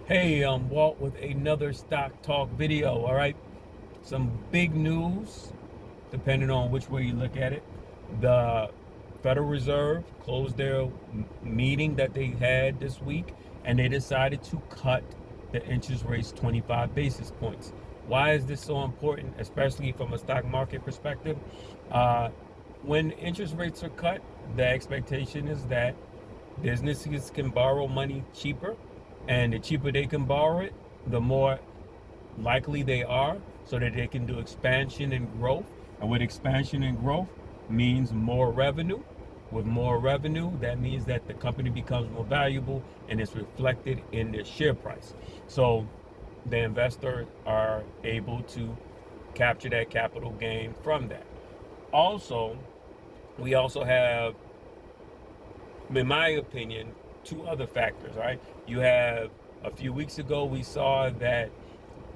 Hey, Walt with another stock talk video. All right, some big news, depending on which way you look at it. The Federal Reserve closed their meeting that they had this week, and they decided to cut the interest rates 25 basis points. Why is this so important, especially from a stock market perspective? Uh, when interest rates are cut, the expectation is that businesses can borrow money cheaper, and the cheaper they can borrow it, the more likely they are so that they can do expansion and growth. And with expansion and growth means more revenue. With more revenue, that means that the company becomes more valuable and it's reflected in their share price. So the investors are able to capture that capital gain from that. Also, we also have, in my opinion, two other factors, right? You have a few weeks ago, we saw that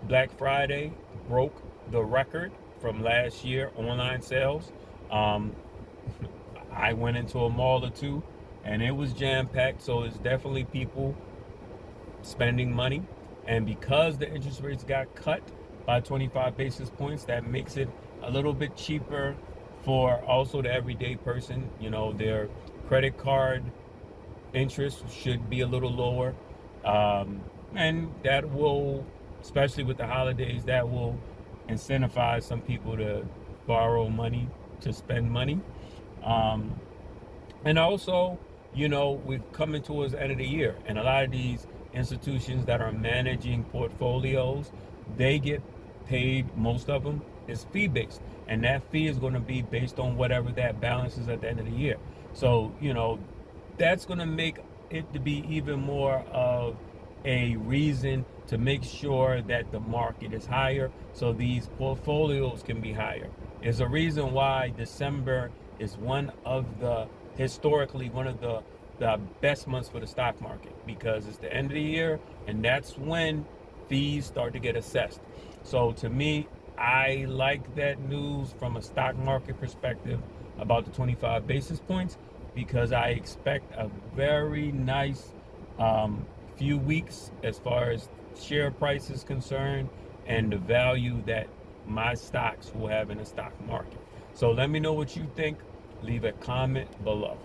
Black Friday broke the record from last year online sales. Um, I went into a mall or two and it was jam packed. So it's definitely people spending money. And because the interest rates got cut by 25 basis points, that makes it a little bit cheaper for also the everyday person. You know, their credit card interest should be a little lower. And that will, especially with the holidays, that will incentivize some people to borrow money, to spend money. Um, and also, we're coming towards the end of the year, and a lot of these institutions that are managing portfolios, they get paid, most of them is fee based, and that fee is going to be based on whatever that balance is at the end of the year. So, that's going to make it to be even more of a reason to make sure that the market is higher so these portfolios can be higher. There's a reason why December is historically one of the best months for the stock market, because it's the end of the year and that's when fees start to get assessed. So to me, I like that news from a stock market perspective about the 25 basis points, because I expect a very nice um, few weeks as far as share price is concerned and the value that my stocks will have in the stock market. So let me know what you think. Leave a comment below.